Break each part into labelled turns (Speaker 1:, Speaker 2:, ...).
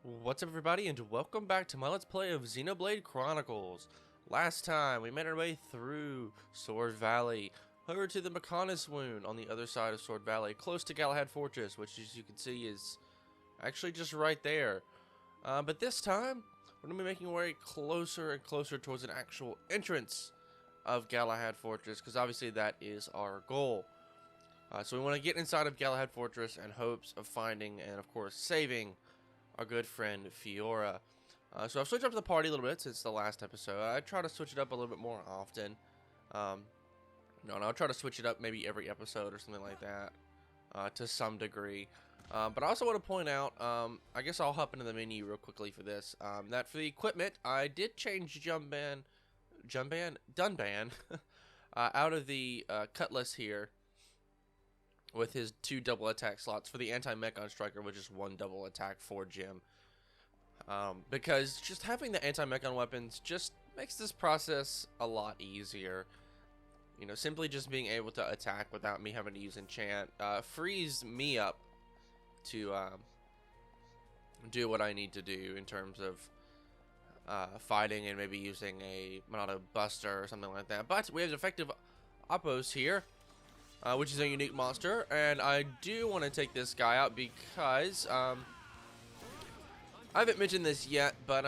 Speaker 1: What's up everybody, and welcome back to my Let's Play of Xenoblade Chronicles. Last time, we made our way through Sword Valley, over to the Mumkhar Wound on the other side of Sword Valley, close to Galahad Fortress, which as you can see is actually just right there. But this time, we're going to be making our way closer and closer towards an actual entrance of Galahad Fortress, because obviously that is our goal. So we want to get inside of Galahad Fortress in hopes of finding and of course saving our good friend Fiora. So I've switched up the party a little bit since the last episode. I try to switch it up a little bit more often. I'll try to switch it up maybe every episode or something like that, to some degree. But I also want to point out, I guess I'll hop into the menu real quickly for this, that for the equipment, I did change Dunban, out of the Cutlass here, with his 2 double attack slots for the anti-Mechon Striker, which is 1 double attack for Jim. Because just having the anti-Mechon weapons just makes this process a lot easier. You know, simply just being able to attack without me having to use enchant frees me up to do what I need to do in terms of fighting and maybe using a Monado Buster or something like that. But we have effective Oppos here, which is a unique monster, and I do want to take this guy out because I haven't mentioned this yet, but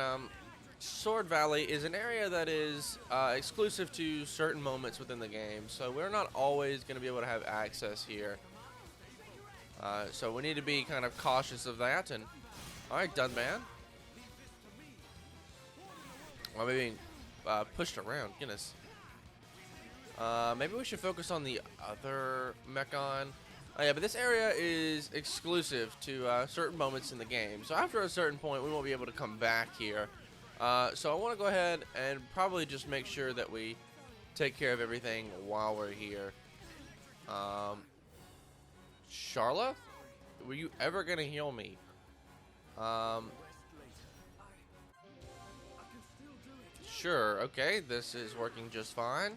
Speaker 1: Sword Valley is an area that is exclusive to certain moments within the game, so we're not always going to be able to have access here. So we need to be kind of cautious of that. And alright, Dunban. I'm being pushed around, goodness. Maybe we should focus on the other Mechon. Oh yeah, but this area is exclusive to certain moments in the game. So after a certain point, we won't be able to come back here. So I want to go ahead and probably just make sure that we take care of everything while we're here. Charla? Were you ever going to heal me? Sure, okay, this is working just fine.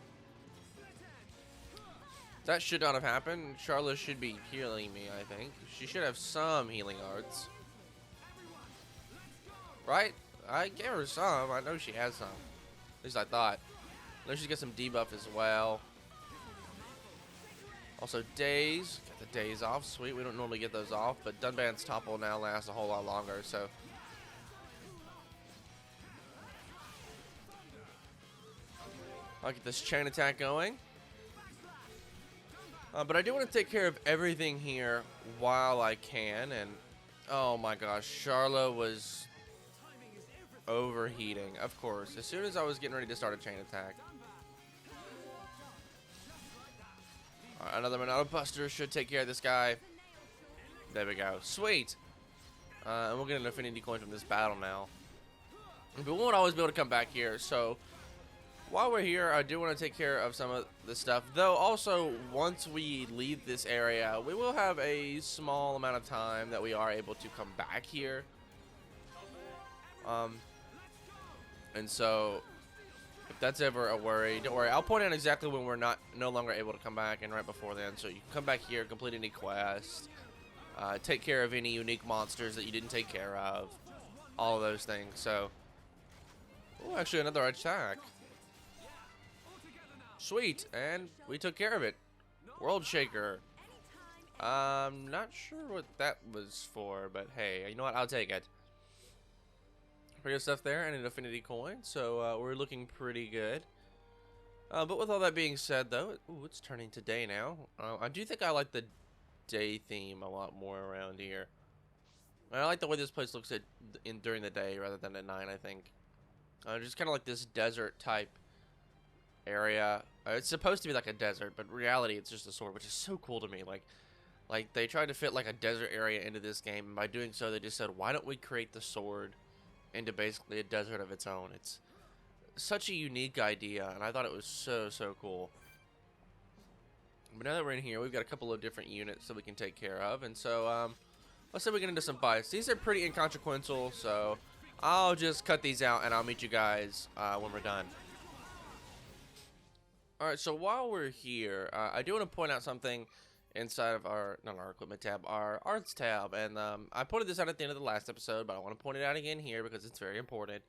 Speaker 1: That should not have happened. Charla should be healing me, I think. She should have some healing arts. Right? I gave her some. I know she has some. At least I thought. I know she's got some debuff as well. Also, days. Got the days off. Sweet. We don't normally get those off, but Dunban's topple now lasts a whole lot longer, so. I'll get this chain attack going. But I do want to take care of everything here while I can, and oh my gosh, Charla was overheating, of course, as soon as I was getting ready to start a chain attack. Alright, another Monado Buster should take care of this guy. There we go, sweet! And we'll get an affinity coin from this battle now. But we won't always be able to come back here, so while we're here, I do want to take care of some of the stuff. Though, also, once we leave this area, we will have a small amount of time that we are able to come back here. And so, if that's ever a worry, don't worry. I'll point out exactly when we're no longer able to come back, and right before then. So you can come back here, complete any quest, take care of any unique monsters that you didn't take care of, all of those things. So, oh, actually, another attack. Sweet, and we took care of it. World Shaker. I'm not sure what that was for, but hey, you know what? I'll take it. Pretty good stuff there, and an affinity coin, so we're looking pretty good. But with all that being said, though, ooh, it's turning to day now. I do think I like the day theme a lot more around here. And I like the way this place looks during the day rather than at night, I think. Just kind of like this desert type area. It's supposed to be like a desert, but in reality it's just a sword, which is so cool to me. Like they tried to fit like a desert area into this game, and by doing so they just said, why don't we create the sword into basically a desert of its own? It's such a unique idea, and I thought it was so cool. But now that we're in here, we've got a couple of different units that we can take care of, and so let's say we get into some fights. These are pretty inconsequential, so I'll just cut these out and I'll meet you guys when we're done. Alright, so while we're here, I do want to point out something. inside of our, not our equipment tab, our arts tab. And I pointed this out at the end of the last episode, but I want to point it out again here because it's very important.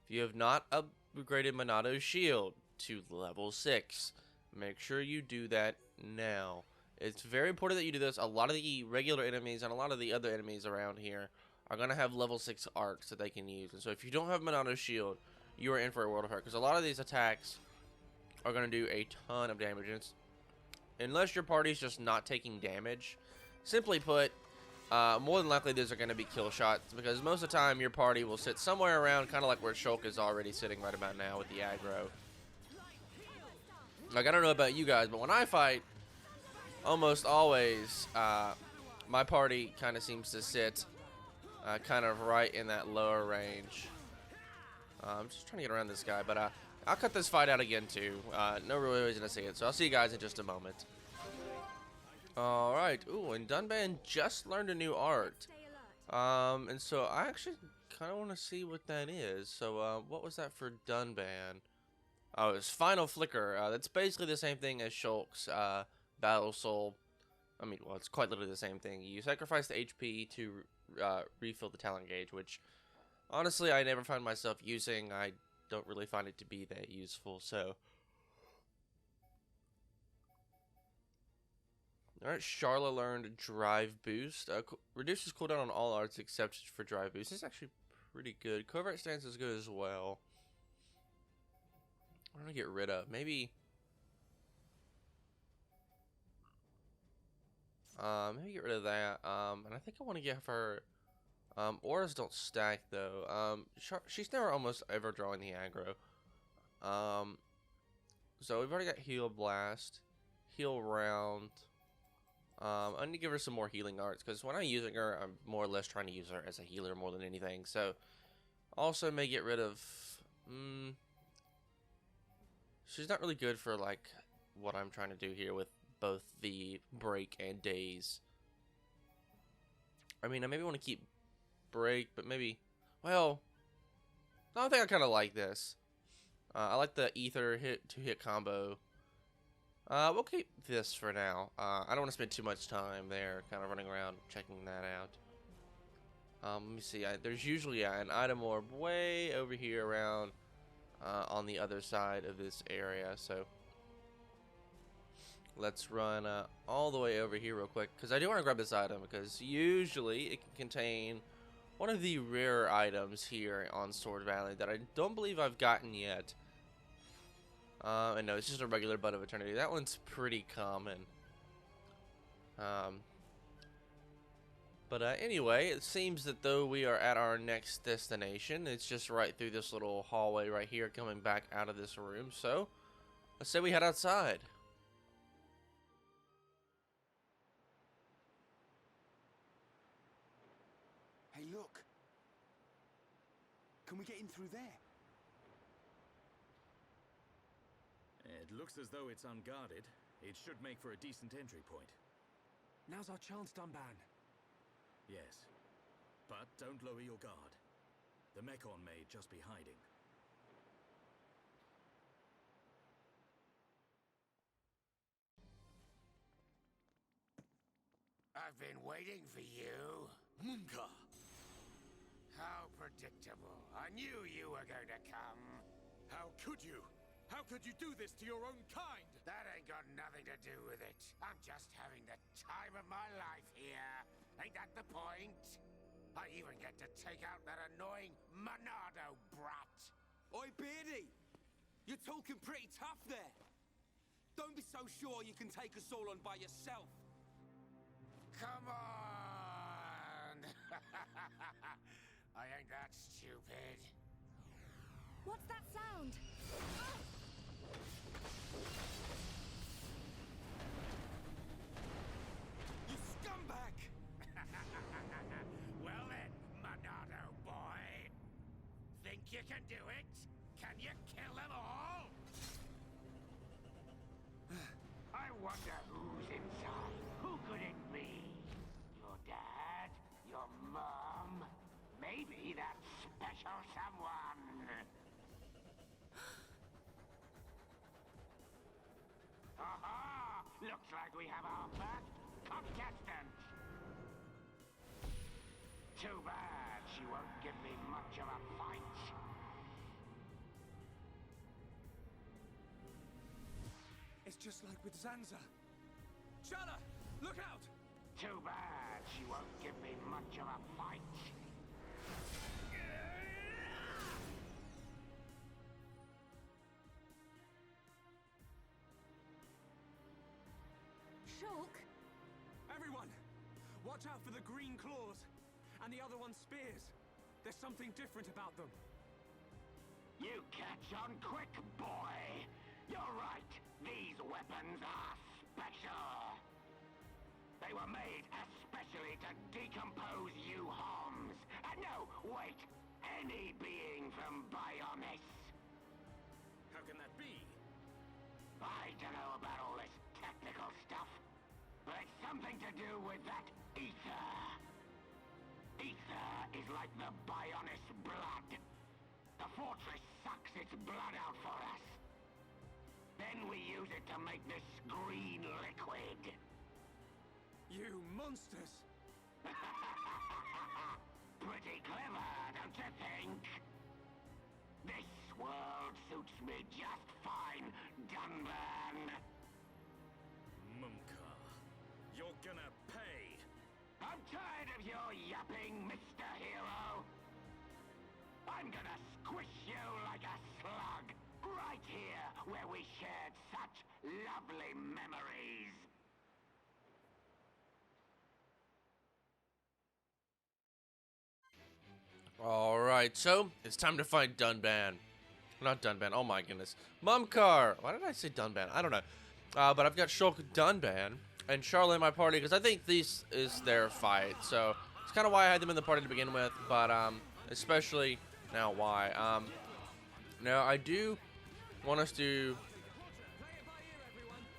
Speaker 1: If you have not upgraded Monado's shield to level 6, make sure you do that now. It's very important that you do this. A lot of the regular enemies and a lot of the other enemies around here are going to have level 6 arcs that they can use. And so if you don't have Monado's shield, you are in for a world of hurt. Because a lot of these attacks are going to do a ton of damage. And unless your party's just not taking damage, simply put, more than likely these are going to be kill shots. Because most of the time your party will sit somewhere around kind of like where Shulk is already sitting right about now with the aggro. Like, I don't know about you guys, but when I fight, almost always, my party kind of seems to sit kind of right in that lower range. I'm just trying to get around this guy, but I'll cut this fight out again too. No real reason to see it, so I'll see you guys in just a moment. Alright, ooh, and Dunban just learned a new art. And so I actually kind of want to see what that is. So, what was that for Dunban? Oh, it's Final Flicker. That's basically the same thing as Shulk's Battle Soul. I mean, well, it's quite literally the same thing. You sacrifice the HP to refill the talent gauge, which honestly I never find myself using. I don't really find it to be that useful, so. Alright, Charla learned Drive Boost. Reduces cooldown on all arts except for Drive Boost. This is actually pretty good. Covert Stance is good as well. What am I gonna get rid of? Maybe get rid of that. And I think I want to give her. Auras don't stack though. She's never almost ever drawing the aggro. So we've already got Heal Blast, Heal Round. I need to give her some more healing arts because when I'm using her, I'm more or less trying to use her as a healer more than anything. So also may get rid of. She's not really good for like what I'm trying to do here with both the break and daze. I mean, I maybe want to keep break, but maybe, well, I think I kind of like this. I like the ether hit combo. We'll keep this for now. I don't want to spend too much time there, kind of running around checking that out. Let me see. There's usually an item orb way over here around on the other side of this area, so let's run all the way over here real quick because I do want to grab this item because usually it can contain one of the rare items here on Sword Valley that I don't believe I've gotten yet. And no, it's just a regular Bud of Eternity. That one's pretty common. But anyway, it seems that though we are at our next destination, it's just right through this little hallway right here coming back out of this room. So, let's say we head outside.
Speaker 2: Hey, look. Can we get in through there?
Speaker 3: It looks as though it's unguarded. It should make for a decent entry point.
Speaker 2: Now's our chance, Dunban.
Speaker 3: Yes. But don't lower your guard. The Mechon may just be hiding.
Speaker 4: I've been waiting for you.
Speaker 3: Mumkhar!
Speaker 4: How predictable. I knew you were going to come.
Speaker 5: How could you? How could you do this to your own kind?
Speaker 4: That ain't got nothing to do with it. I'm just having the time of my life here. Ain't that the point? I even get to take out that annoying Monado brat.
Speaker 2: Oi, Beardy! You're talking pretty tough there. Don't be so sure you can take us all on by yourself.
Speaker 4: Come on! I ain't that stupid.
Speaker 6: What's that sound?
Speaker 2: You scumbag!
Speaker 4: Well then, Monado boy. Think you can do it? Can you kill them all? I wonder who's inside. Who could it be? Your dad? Your mom? Maybe that special someone. Aha! Looks like we have our first contestant. Too bad she won't give me much of a fight.
Speaker 2: It's just like with Zanza. Shala, look out!
Speaker 4: Too bad she won't give me much of a fight.
Speaker 6: Shulk?
Speaker 2: Everyone, watch out for the green claws and the other one's spears. There's something different about them.
Speaker 4: You catch on quick, boy. You're right. These weapons are special. They were made especially to decompose you homs. No, wait. Any being from Bionis.
Speaker 3: How can that be?
Speaker 4: I don't know about all this technical stuff, but it's something to do with that ether. Ether is like the Bionis blood. The fortress sucks its blood out for us. Then we use it to make this green liquid.
Speaker 2: You monsters!
Speaker 4: Pretty clever, don't you think? This world suits me just fine, Dunban.
Speaker 3: Mumkhar, you're gonna pay.
Speaker 4: I'm tired of your yapping, Mr. Hero. I'm gonna squish you like a slug, right here where we shared such lovely memories.
Speaker 1: Alright, so it's time to fight Dunban. Not Dunban, oh my goodness. Mumkhar! Why did I say Dunban? I don't know. But I've got Shulk, Dunban, and Charlotte in my party because I think this is their fight. So it's kind of why I had them in the party to begin with, but especially now why. Now I do want us to...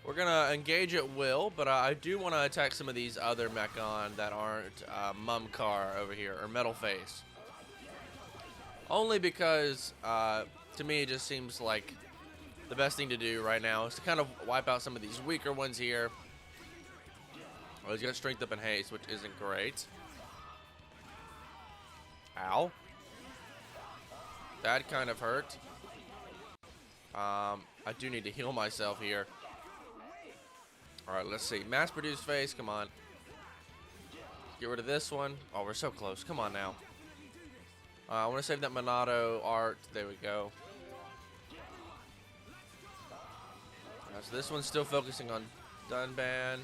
Speaker 1: We're gonna engage at will, but I do want to attack some of these other Mechon that aren't Mumkhar over here, or Metal Face. Only because, to me, it just seems like the best thing to do right now is to kind of wipe out some of these weaker ones here. Oh, he's got strength up and haste, which isn't great. Ow. That kind of hurt. I do need to heal myself here. Alright, let's see. Mass-produced face, come on. Get rid of this one. Oh, we're so close. Come on now. I want to save that Monado art. There we go. So this one's still focusing on Dunban.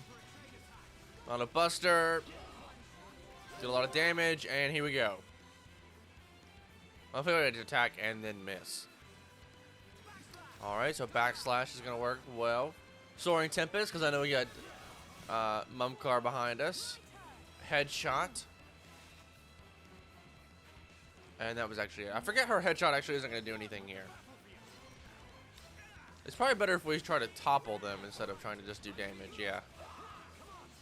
Speaker 1: On a Buster. Did a lot of damage, and here we go. I'll figure out to attack and then miss. Alright, so backslash is going to work well. Soaring Tempest, because I know we got Mumkhar behind us. Headshot. And that was actually it. I forget her headshot actually isn't going to do anything here. It's probably better if we try to topple them instead of trying to just do damage, yeah.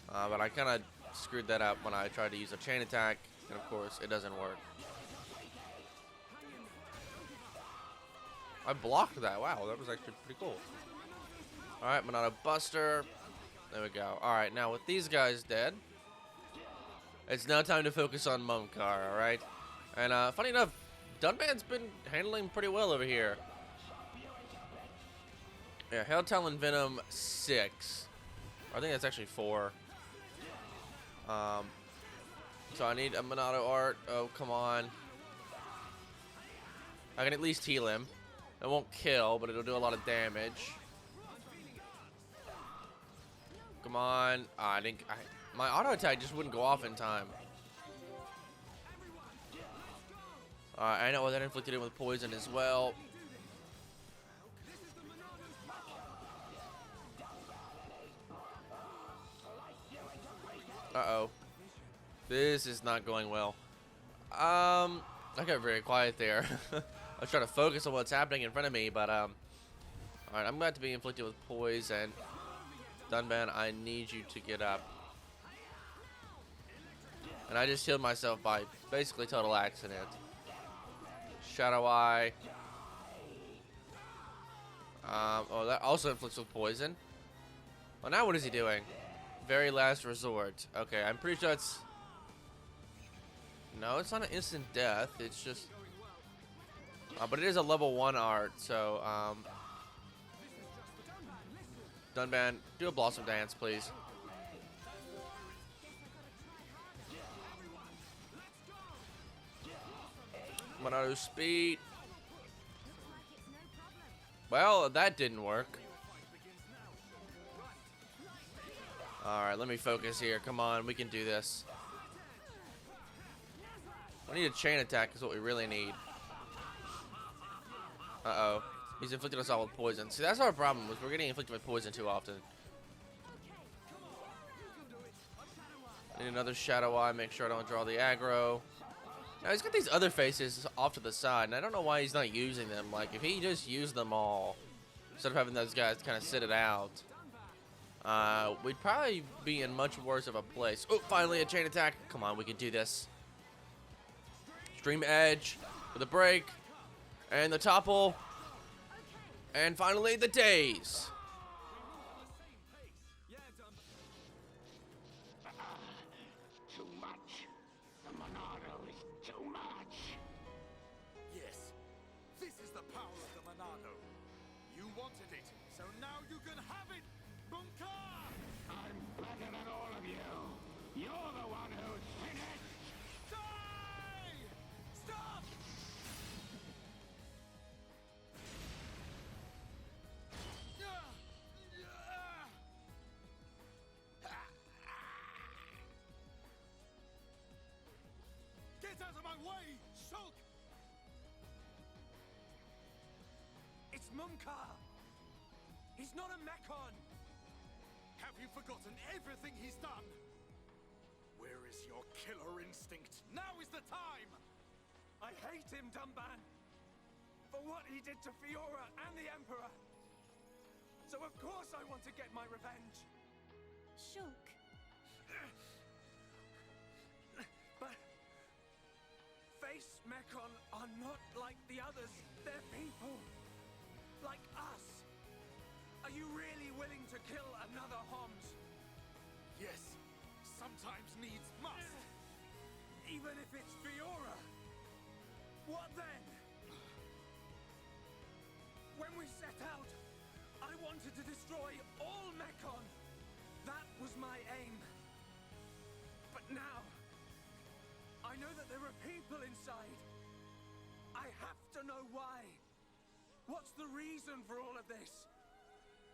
Speaker 1: But I kind of screwed that up when I tried to use a chain attack, and of course, it doesn't work. I blocked that. Wow, that was actually pretty cool. Alright, Monado Buster. There we go. Alright, now with these guys dead, it's now time to focus on Mumkhar, alright? And funny enough, Dunban's been handling pretty well over here. Yeah, Hail Talon Venom 6. I think that's actually 4. So I need a Monado art. Oh, come on. I can at least heal him. It won't kill, but it'll do a lot of damage. Come on. I think my auto attack just wouldn't go off in time. I know that inflicted him with poison as well. Uh-oh. This is not going well. I got very quiet there. I was trying to focus on what's happening in front of me, but alright, I'm glad to be inflicted with poison. Dunban, I need you to get up. And I just healed myself by basically total accident. Shadow Eye. Oh, that also inflicts with poison. Well, now what is he doing? Very last resort. Okay, I'm pretty sure it's... No, it's not an instant death. It's just... but it is a level 1 art, so, Dunban, do a Blossom Dance, please. Monado speed. Well, that didn't work. Alright, let me focus here. Come on, we can do this. We need a chain attack is what we really need. Uh-oh. He's inflicted us all with poison. See, that's our problem, is we're getting inflicted with poison too often. Need another Shadow Eye, make sure I don't draw the aggro. Now, he's got these other faces off to the side, and I don't know why he's not using them. Like, if he just used them all, instead of having those guys kind of sit it out, we'd probably be in much worse of a place. Oh, finally a chain attack. Come on, we can do this. Extreme Edge with a break, and the topple, and finally the daze.
Speaker 4: Too much. The Monado is too much.
Speaker 5: Yes, this is the power of the Monado. You wanted it, so now you can have it, Mumkhar!
Speaker 4: I'm better than all of you. You're the one who's finished.
Speaker 5: Die! Stop! Get out of my way, Shulk! It's Mumkhar! He's not a Mechon! Have you forgotten everything he's done? Where is your killer instinct? Now is the time! I hate him, Dunban! For what he did to Fiora and the Emperor! So of course I want to get my revenge!
Speaker 6: Shulk.
Speaker 5: But... Face Mechon are not like the others. They're people. Like us. Are you really willing to kill another Homs? Yes. Sometimes needs must. Even if it's Fiora. What then? When we set out, I wanted to destroy all Mechon. That was my aim. But now, I know that there are people inside. I have to know why. What's the reason for all of this?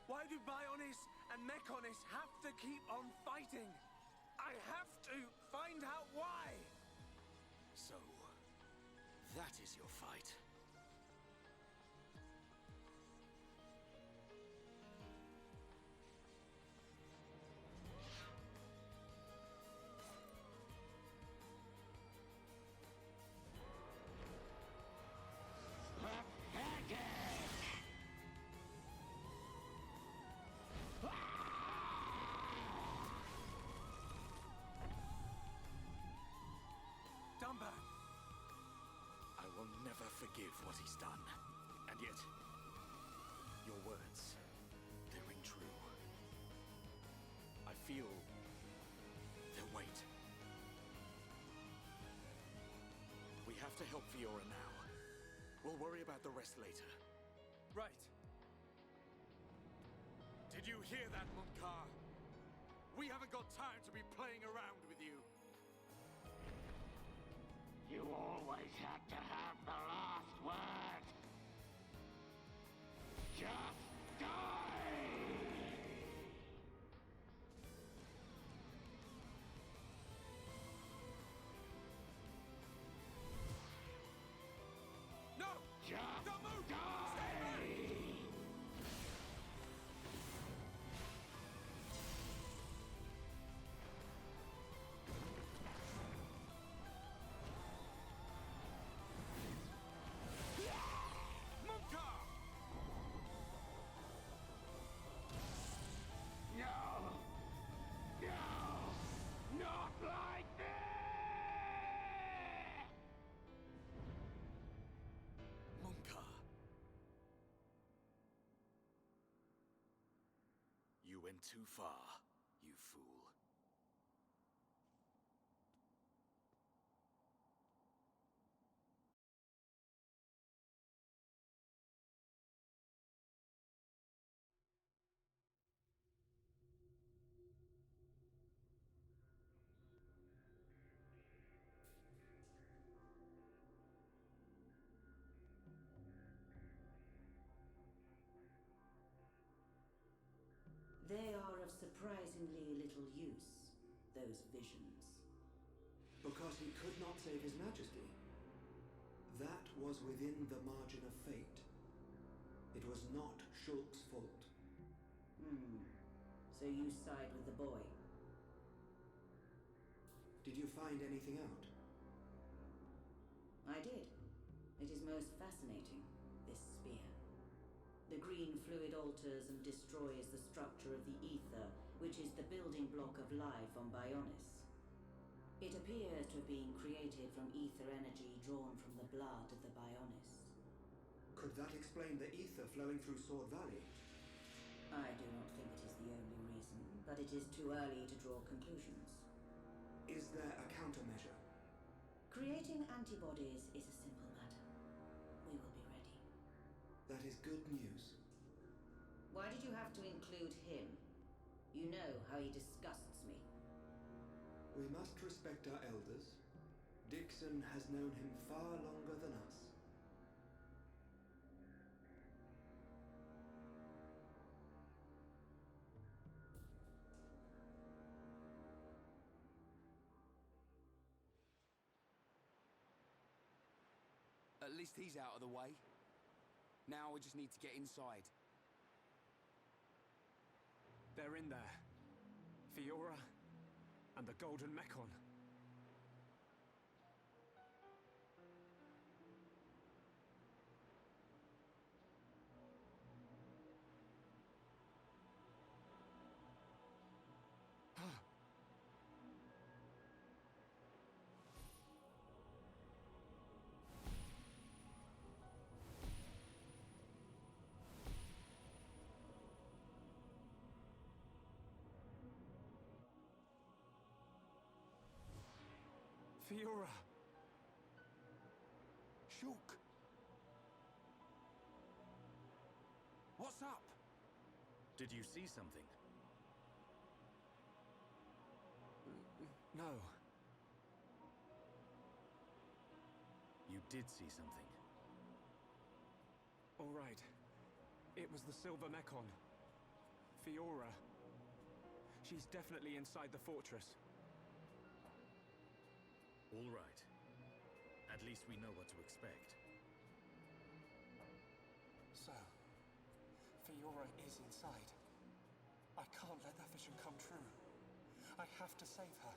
Speaker 5: Why do Bionis and Mechonis have to keep on fighting? I have to find out why. So, that is your fight. Dunban! I will never forgive what he's done. And yet, your words, they ring true. I feel their weight. We have to help Fiora now. We'll worry about the rest later. Right. Did you hear that, Mumkhar? We haven't got time to be playing around with you.
Speaker 4: You always had to have the last word. Just die!
Speaker 5: No!
Speaker 4: Just
Speaker 5: Don't move!
Speaker 4: die!
Speaker 5: Mumkhar!
Speaker 4: No! No! Not like this!
Speaker 5: Mumkhar. You went too far, you fool.
Speaker 7: those visions?
Speaker 8: Because he could not save His Majesty. That was within the margin of fate. It was not Shulk's fault.
Speaker 7: So you side with the boy?
Speaker 8: Did you find anything out?
Speaker 7: I did. It is most fascinating, this spear. The green fluid alters and destroys the structure of the ether, which is the building block of life on Bionis. It appears to have been created from ether energy drawn from the blood of the Bionis.
Speaker 8: Could that explain the ether flowing through Sword Valley?
Speaker 7: I do not think it is the only reason, but it is too early to draw conclusions.
Speaker 8: Is there a countermeasure?
Speaker 7: Creating antibodies is a simple matter. We will be ready.
Speaker 8: That is good news.
Speaker 7: Why did you have to include him? You know how he disgusts me.
Speaker 8: We must respect our elders. Dixon has known him far longer than us.
Speaker 2: At least he's out of the way. Now we just need to get inside.
Speaker 5: They're in there. Fiora and the Golden Mechon. Fiora!
Speaker 2: Shulk! What's up?
Speaker 3: Did you see something?
Speaker 5: No.
Speaker 3: You did see something.
Speaker 5: All right. It was the Silver Mechon. Fiora. She's definitely inside the fortress.
Speaker 3: All right. At least we know what to expect.
Speaker 5: So, Fiora is inside. I can't let that vision come true. I have to save her.